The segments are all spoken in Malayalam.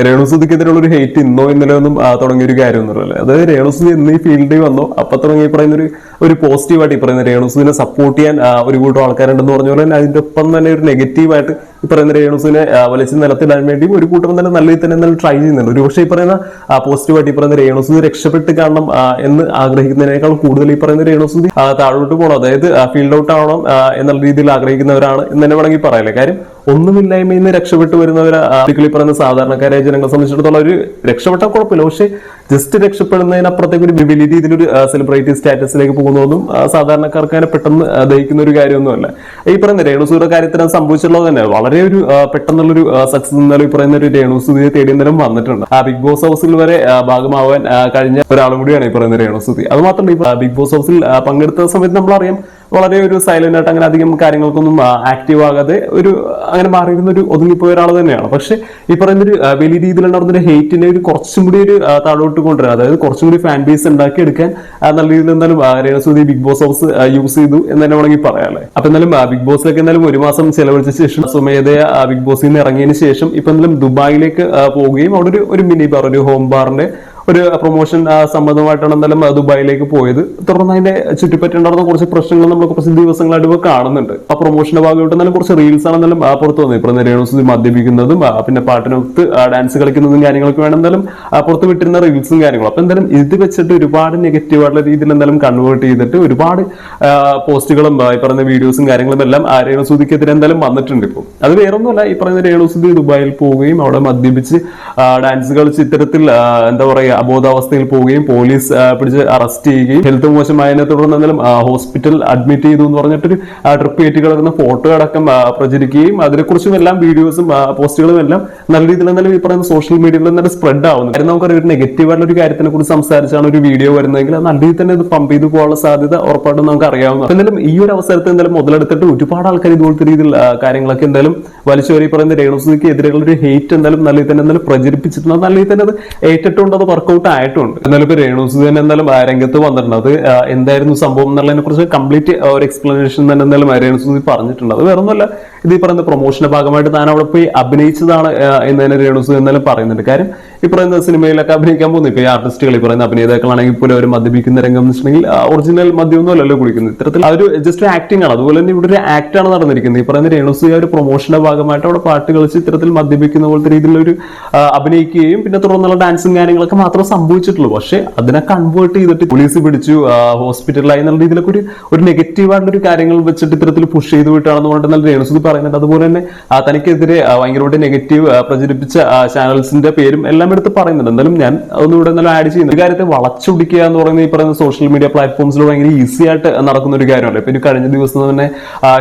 രേണുസുതിക്കെതിരെയുള്ള ഒരു ഹേറ്റ് ഇന്നോ ഇന്നലെ ഒന്നും തുടങ്ങിയ ഒരു കാര്യമൊന്നുമല്ല. അതായത് രേണുസുതി എന്നീ ഫീൽഡിൽ വന്നോ അപ്പൊ തുടങ്ങി പറയുന്ന ഒരു പോസിറ്റീവായിട്ട് ഈ പറയുന്ന രേണുസുദിനെ സപ്പോർട്ട് ചെയ്യാൻ ഒരു കൂട്ടം ആൾക്കാരുണ്ടെന്ന് പറഞ്ഞ പോലെ തന്നെ അതിന്റെ ഒപ്പം തന്നെ ഒരു നെഗറ്റീവായിട്ട് ഈ പറയുന്ന രേണുസുദിനെ വലിച്ച് നിലത്തിടാൻ വേണ്ടി ഒരു കൂട്ടം തന്നെ നല്ല രീതിയിൽ തന്നെ ട്രൈ ചെയ്യുന്നുണ്ട്. ഒരു പക്ഷേ ഈ പറയുന്ന പോസിറ്റീവായിട്ട് ഈ പറയുന്ന രേണുസുതി രക്ഷപ്പെട്ട് കാണണം എന്ന് ആഗ്രഹിക്കുന്നതിനേക്കാൾ കൂടുതൽ ഈ പറയുന്ന രേണുസുതി താഴോട്ട് പോകണം, അതായത് ഫീൽഡ് ഔട്ട് ആവണം എന്നുള്ള രീതിയിൽ ആഗ്രഹിക്കുന്നവരാണ് എന്ന് തന്നെ വേണമെങ്കിൽ പറയല്ലേ. കാര്യം ഒന്നുമില്ലായ്മയിൽ നിന്ന് രക്ഷപ്പെട്ടു വരുന്നവര് പറയുന്ന സാധാരണക്കാരെ ജനങ്ങളെ സംബന്ധിച്ചിടത്തോളം ഒരു രക്ഷപ്പെട്ടാൽ കുഴപ്പമില്ല, പക്ഷെ ജസ്റ്റ് രക്ഷപ്പെടുന്നതിനപ്പുറത്തേക്ക് ഒരു വലിയ രീതിയിലൊരു സെലിബ്രിറ്റി സ്റ്റാറ്റസിലേക്ക് പോകുന്നതും സാധാരണക്കാർക്ക് അങ്ങനെ പെട്ടെന്ന് ദഹിക്കുന്ന ഒരു കാര്യമൊന്നുമല്ല. ഈ പറയുന്ന രേണുസുതിയുടെ കാര്യത്തിൽ സംഭവിച്ചുള്ളത് തന്നെ വളരെ ഒരു പെട്ടെന്നുള്ളൊരു സക്സസ് എന്നാലും ഈ പറയുന്ന ഒരു രേണുസുതിയെ തേടി നേരം വന്നിട്ടുണ്ട്. ബിഗ് ബോസ് ഹൗസിൽ വരെ ഭാഗമാവാൻ കഴിഞ്ഞ ഒരാളും കൂടിയാണ് ഈ പറയുന്ന രേണുസുതി. അത് മാത്രമല്ല ഈ ബിഗ് ബോസ് ഹൗസിൽ പങ്കെടുത്ത സമയത്ത് നമ്മളറിയാം വളരെ ഒരു സൈലന്റ് ആയിട്ട് അങ്ങനെ അധികം കാര്യങ്ങൾക്കൊന്നും ആക്റ്റീവ് ആകാതെ ഒരു അങ്ങനെ മാറിയിരുന്ന ഒരു ഒതുങ്ങിപ്പോയ ഒരാൾ തന്നെയാണ്. പക്ഷെ ഈ പറയുന്ന ഒരു വലിയ രീതിയിലുണ്ടായിരുന്ന ഒരു ഹെയ്റ്റിനെ ഒരു കുറച്ചും കൂടി ഒരു താഴോട്ട് കൊണ്ടുവരാൻ, അതായത് കുറച്ചും കൂടി ഫാൻ ബേസ് ഉണ്ടാക്കി എടുക്കാൻ നല്ല രീതിയിൽ എന്തായാലും രേണുസുതി ബിഗ് ബോസ് ഹൗസ് യൂസ് ചെയ്തു എന്ന് തന്നെ വേണമെങ്കിൽ പറയാല്ലേ. അപ്പൊ എന്തായാലും ബിഗ് ബോസിലേക്ക് എന്തായാലും 1 മാസം ചെലവഴിച്ച ശേഷം സ്വമേധയ ബിഗ് ബോസിൽ നിന്ന് ഇറങ്ങിയതിന് ശേഷം ഇപ്പൊ എന്തായാലും ദുബായിലേക്ക് പോവുകയും അവിടെ ഒരു മിനി ബാർ, ഒരു ഹോം ബാറിന്റെ ഒരു പ്രൊമോഷൻ സംബന്ധമായിട്ടാണ് എന്തായാലും ദുബായിലേക്ക് പോയത്. തുടർന്ന് അതിന്റെ ചുറ്റിപ്പറ്റുണ്ടായിരുന്ന കുറച്ച് പ്രശ്നങ്ങൾ നമ്മൾ കുറച്ച് ദിവസങ്ങളായിട്ട് ഇപ്പോൾ കാണുന്നുണ്ട്. ആ പ്രൊമോഷന്റെ ഭാഗമായിട്ട് എന്നാലും കുറച്ച് റീൽസ് ആണ് എന്തായാലും പുറത്തു വന്നത്. ഇപ്പൊ രേണുസുതി മദ്യപിക്കുന്നതും പിന്നെ പാട്ടിനൊത്ത് ഡാൻസ് കളിക്കുന്നതും കാര്യങ്ങളൊക്കെ വേണം എന്തായാലും പുറത്ത് വിട്ടിരുന്ന റീൽസും കാര്യങ്ങളും. അപ്പൊ എന്തായാലും ഇത് വെച്ചിട്ട് ഒരുപാട് നെഗറ്റീവായിട്ടുള്ള രീതിയിൽ എന്തായാലും കൺവേർട്ട് ചെയ്തിട്ട് ഒരുപാട് പോസ്റ്റുകളും ഈ പറയുന്ന വീഡിയോസും കാര്യങ്ങളും എല്ലാം രേണുസുതിക്കെതിരെ എന്തായാലും വന്നിട്ടുണ്ട്. ഇപ്പോൾ അത് വേറൊന്നുമല്ല, ഈ പറയുന്ന രേണുസുതി ദുബായിൽ പോവുകയും അവിടെ മദ്യപിച്ച് ഡാൻസ് കളിച്ച് ഇത്തരത്തിൽ എന്താ പറയുക അബോധാവസ്ഥയിൽ പോവുകയും പോലീസ് പിടിച്ച് അറസ്റ്റ് ചെയ്യുകയും ഹെൽത്ത് മോശമായതിനെ തുടർന്ന് എന്തായാലും ഹോസ്പിറ്റൽ അഡ്മിറ്റ് ചെയ്തു എന്ന് പറഞ്ഞിട്ടൊരു ട്രിപ്പ് കയറ്റി കിടക്കുന്ന ഫോട്ടോ അടക്കം പ്രചരിക്കുകയും അതിനെക്കുറിച്ചും എല്ലാം വീഡിയോസും പോസ്റ്റുകളും എല്ലാം നല്ല രീതിയിൽ എന്തായാലും ഈ പറയുന്ന സോഷ്യൽ മീഡിയയിൽ തന്നെ സ്പ്രെഡ് ആവുന്നു. കാര്യം നമുക്കറിയാം ഒരു നെഗറ്റീവായിട്ടുള്ള ഒരു കാര്യത്തിനെ കുറിച്ച് സംസാരിച്ചാണ് ഒരു വീഡിയോ വരുന്നതെങ്കിൽ നല്ല രീതിയിൽ തന്നെ ഇത് പമ്പ് ചെയ്ത് പോകാനുള്ള സാധ്യത ഉറപ്പായിട്ടും നമുക്ക് അറിയാവുന്ന. എന്തായാലും ഈ ഒരു അവസരത്തിൽ എന്തായാലും മുതലെടുത്തിട്ട് ഒരുപാട് ആൾക്കാർ ഇതുപോലത്തെ രീതിയിൽ കാര്യങ്ങളൊക്കെ എന്തായാലും വലിച്ചു വരെ പറയുന്ന രേണുസുതിക്ക് എതിരെയുള്ള ഒരു ഹേറ്റ് എന്തായാലും നല്ല രീതിയിൽ തന്നെ എന്തായാലും പ്രചരിപ്പിച്ചിട്ടുണ്ട്. നല്ല രീതിയിൽ തന്നെ അത് ഏറ്റിട്ടുണ്ട്, അത് വർക്ക്ഔട്ട് ആയിട്ടുണ്ട്. എന്നാലും ഇപ്പൊ രേണുസുതി തന്നെ എന്തായാലും രംഗത്ത് വന്നിട്ടുണ്ട്. അത് എന്തായിരുന്നു സംഭവം എന്നുള്ളതിനെ കുറിച്ച് കംപ്ലീറ്റ് ഒരു എക്സ്പ്ലനേഷൻ തന്നെ എന്തായാലും രേണുസുതി പറഞ്ഞിട്ടുണ്ട്. അത് വേറൊന്നുമല്ല, ഇത് ഈ പറയുന്ന പ്രൊമോഷന്റെ ഭാഗമായിട്ട് താൻ അവിടെ പോയി അഭിനയിച്ചതാണ് എന്ന് തന്നെ രേണുസുതി എന്തായാലും പറയുന്നുണ്ട്. കാര്യം ഈ പറയുന്ന സിനിമയിലൊക്കെ അഭിനയിക്കാൻ പോകുന്നു ഇപ്പൊ ഈ ആർട്ടിസ്റ്റുകൾ ഈ പറയുന്ന അഭിനേതാക്കളാണെങ്കിൽ പോലും അവർ മദ്യപിക്കുന്ന രംഗം എന്ന് വെച്ചിട്ടുണ്ടെങ്കിൽ ഒറിജിനൽ മദ്യമൊന്നും അല്ലല്ലോ കുടിക്കുന്നത്. ഇത്തരത്തിൽ ആ ഒരു ജസ്റ്റ് ആക്ടിംഗ് ആണ്. അതുപോലെ തന്നെ ഇവിടെ ഒരു ആക്ട് ആണ് നടന്നിരിക്കുന്നത്. ഈ പറയുന്ന രേണുസുതി ഒരു പ്രൊമോഷന്റെ ഭാഗമായിട്ട് അവിടെ പാട്ട് കളിച്ച് ഇത്തരത്തിൽ മദ്യപിക്കുന്ന പോലത്തെ രീതിയിലുള്ള ഒരു അഭിനയിക്കുകയും പിന്നെ തുടർന്നുള്ള ഡാൻസും കാര്യങ്ങളൊക്കെ മാത്രമേ സംഭവിച്ചിട്ടുള്ളൂ. പക്ഷെ അതിനെ കൺവേർട്ട് ചെയ്തിട്ട് പോലീസ് പിടിച്ചു ഹോസ്പിറ്റലായി എന്നുള്ള രീതിയിലൊക്കെ ഒരു നെഗറ്റീവായിട്ടുള്ള ഒരു കാര്യങ്ങൾ വെച്ചിട്ട് ഇത്തരത്തിൽ പുഷ് ചെയ്ത് വിട്ടാണെന്ന് പറഞ്ഞിട്ട് നല്ല രേണുസുതി പറയുന്നുണ്ട്. അതുപോലെ തന്നെ തനിക്കെതിരെ ഭയങ്കരമായിട്ട് നെഗറ്റീവ് പ്രചരിപ്പിച്ച ചാനൽസിന്റെ പേരും എല്ലാം എടുത്ത് പറയുന്നുണ്ട്. എന്തായാലും ഞാൻ അതൊന്നും ഇവിടെ എന്തായാലും ആഡ് ചെയ്യുന്നു. ഈ കാര്യത്തെ വളച്ചൊടിക്കുക എന്ന് പറയുന്നത് ഈ പറയുന്ന സോഷ്യൽ മീഡിയ പ്ലാറ്റ്ഫോംസിൽ ഭയങ്കര ഈസി ആയിട്ട് നടക്കുന്ന ഒരു കാര്യമല്ല. ഇപ്പൊ കഴിഞ്ഞ ദിവസം തന്നെ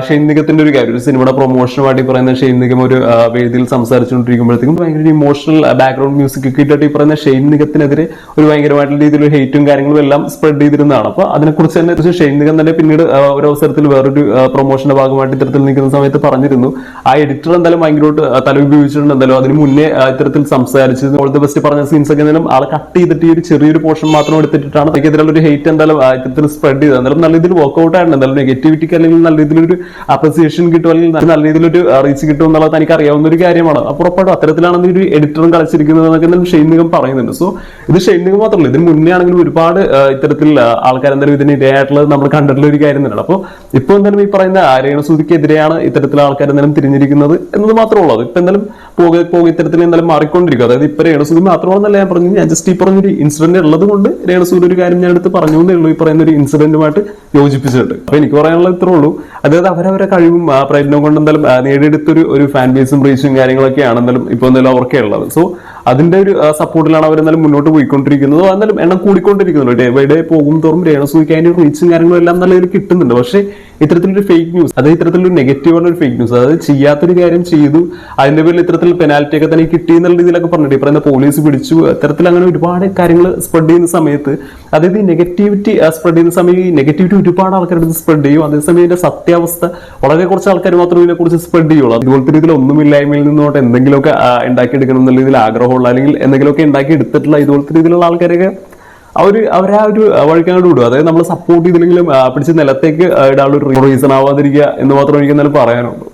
ഷെയ്ൻ നിഗത്തിന്റെ ഒരു കാര്യം, ഒരു സിനിമയുടെ പ്രൊമോഷനുമായിട്ട് ഈ പറയുന്ന ഷെയ്ൻ നിഗം ഒരു വേദിയിൽ സംസാരിച്ചുകൊണ്ടിരിക്കുമ്പോഴത്തേക്കും ഭയങ്കര ഇമോഷണൽ ബാക്ക്ഗ്രൗണ്ട് മ്യൂസിക് ഒക്കെ ഇട്ടിട്ട് ഈ പറയുന്ന ഷെയ്ൻ നിഗത്തിനെതിരെ ഒരു ഭയങ്കരമായിട്ടുള്ള രീതിയിൽ ഹെയ്റ്റും കാര്യങ്ങളും എല്ലാം സ്പ്രെഡ് ചെയ്തിരുന്നതാണ്. അപ്പൊ അതിനെക്കുറിച്ച് തന്നെ ഷെയ്ൻ നിഗം തന്നെ പിന്നീട് ഒരു അവസരത്തിൽ വേറൊരു പ്രൊമോഷന്റെ ഭാഗമായിട്ട് ഇത്തരത്തിൽ നിൽക്കുന്ന സമയത്ത് പറഞ്ഞിരുന്നു ആ എഡിറ്റർ എന്തായാലും ഭയങ്കരമായിട്ട് തല ഉപയോഗിച്ചിട്ടുണ്ട്. എന്തായാലും അതിന് മുന്നേ ഇത്തരത്തിൽ സംസാരിച്ചത് ഓൾ ദി ബെസ്റ്റ് പറഞ്ഞ സീൻസ് ഒക്കെ എന്തായാലും ആളെ കട്ട് ചെയ്തിട്ട് ഈ ഒരു ചെറിയൊരു പോർഷൻ മാത്രം എടുത്തിട്ടാണ് അതിനെതിരെയുള്ള ഒരു ഹെയ്റ്റ് എന്തായാലും ഇത്തരത്തിൽ സ്പ്രെഡ് ചെയ്തത്. എന്തായാലും നല്ല രീതിയിൽ വർക്ക്ഔട്ട് ആയിട്ടുണ്ട്. എന്തായാലും നെഗറ്റിവിറ്റിക്ക് അല്ലെങ്കിൽ നല്ല രീതിയിലൊരു അപ്രിസിയേഷൻ കിട്ടും അല്ലെങ്കിൽ നല്ല രീതിയിലൊരു റീച്ച് കിട്ടും എന്നുള്ളത് എനിക്ക് അറിയാവുന്ന ഒരു കാര്യമാണ്. അപ്പോൾ ഉറപ്പായിട്ടും അത്തരത്തിലാണ് ഒരു എഡിറ്ററും കളിച്ചിരിക്കുന്നത് എന്നൊക്കെ എന്തായാലും ഷെയ്ൻ നിഗം പറയുന്നുണ്ട്. സോ ഇത് ഷെയ്ൻ നിഗം മാത്രമല്ല, ഇതിന് മുന്നേ ആണെങ്കിലും ഒരുപാട് ഇത്തരത്തിൽ ആൾക്കാർ എന്തായാലും ഇതിന് ഇരയായിട്ടുള്ളത് നമ്മൾ കണ്ടിട്ടുള്ള ഒരു കാര്യം തന്നെയാണ്. അപ്പോൾ ഇപ്പൊ എന്തായാലും ഈ പറയുന്ന രേണുസുതിക്കെതിരെയാണ് ഇത്തരത്തിലുള്ള ആൾക്കാർ എന്തായാലും തിരിഞ്ഞിരിക്കുന്നത് എന്നത് മാത്രമേ ഉള്ളൂ. ഇപ്പൊ എന്തായാലും പോകെ ഇത്തരത്തിൽ എന്തായാലും മാറിക്കൊണ്ടിരിക്കും. അതായത് ഇപ്പൊ രേണുസുതി മാത്രമാണെന്നല്ല ഞാൻ പറഞ്ഞു, ഞാൻ ജസ്റ്റ് ഈ പറഞ്ഞൊരു ഇൻസിഡന്റ് ഉള്ളത് കൊണ്ട് രേണുസുതി ഒരു കാര്യം ഞാൻ എടുത്ത് പറഞ്ഞു എന്നേ ഉള്ളൂ. ഈ പറയുന്ന ഒരു ഇൻസിഡന്റുമായിട്ട് യോജിപ്പിച്ചിട്ട് അപ്പൊ എനിക്ക് പറയാനുള്ളത് ഇത്രേ ഉള്ളൂ. അതായത് അവരവരെ കഴിവും പ്രയത്നം കൊണ്ട് എന്തായാലും നേടിയെടുത്തൊരു ഫാൻ ബേസും റീച്ചും കാര്യങ്ങളൊക്കെയാണ് എന്തായാലും ഇപ്പൊ എന്തായാലും അവർക്കേ ഉള്ളത്. സോ അതിന്റെ ഒരു സപ്പോർട്ടിലാണ് അവരെന്തായാലും മുന്നോട്ട് പോയിക്കൊണ്ടിരിക്കുന്നത്. എന്നാലും എണ്ണം കൂടിക്കൊണ്ടിരിക്കുന്നുള്ളൂ. ഡേ ബൈ ഡേ പോകും തോറും രേണുസുതിക്ക് അതിന്റെ റീച്ചും കാര്യങ്ങളും എല്ലാം നല്ല രീതിയിൽ കിട്ടുന്നുണ്ട്. പക്ഷേ ഇത്തരത്തിലൊരു ഫേക്ക് ന്യൂസ്, അതായത് ഇത്തരത്തിലൊരു നെഗറ്റീവാണ് ഒരു ഫേക്ക് ന്യൂസ്, അതായത് ചെയ്യാത്തൊരു കാര്യം ചെയ്തു അതിന്റെ പേരിൽ ഇത്തരത്തിൽ പെനാൽറ്റി ഒക്കെ തന്നെ കിട്ടി എന്നുള്ള രീതിയിലൊക്കെ പറഞ്ഞിട്ട് ഈ പറയുന്ന പോലീസ് പിടിച്ചു ഇത്തരത്തിൽ അങ്ങനെ ഒരുപാട് കാര്യങ്ങൾ സ്പ്രെഡ് ചെയ്യുന്ന സമയത്ത്, അതായത് ഈ നെഗറ്റിവിറ്റി സ്പ്രെഡ് ചെയ്യുന്ന സമയം ഈ നെഗറ്റിവിറ്റി ഒരുപാട് ആൾക്കാരുടെ സ്പ്രെഡ് ചെയ്യും. അതേസമയം ഇതിന്റെ സത്യാവസ്ഥ വളരെ കുറച്ച് ആൾക്കാർ മാത്രമേ ഇതിനെ കുറിച്ച് സ്പ്രെഡ് ചെയ്യുള്ളൂ. അതുപോലത്തെ രീതിയിൽ ഒന്നുമില്ലായ്മയിൽ നിന്നോട്ട് എന്തെങ്കിലുമൊക്കെ ഉണ്ടാക്കിയെടുക്കണം എന്നുള്ള രീതിയിൽ ആഗ്രഹമുള്ള അല്ലെങ്കിൽ എന്തെങ്കിലുമൊക്കെ ഉണ്ടാക്കി എടുത്തിട്ടുള്ള ഇതുപോലത്തെ രീതിയിലുള്ള ആൾക്കാരൊക്കെ അവരാ ഒരു വഴിക്കങ്ങോട്ട് വിടും. അതായത് നമ്മൾ സപ്പോർട്ട് ചെയ്തില്ലെങ്കിലും പിടിച്ച് നിലത്തേക്ക് ഇടാനുള്ള ഒരു റീസൺ ആവാതിരിക്കുക എന്ന് മാത്രമേ എനിക്ക് എന്തായാലും പറയാനുള്ളൂ.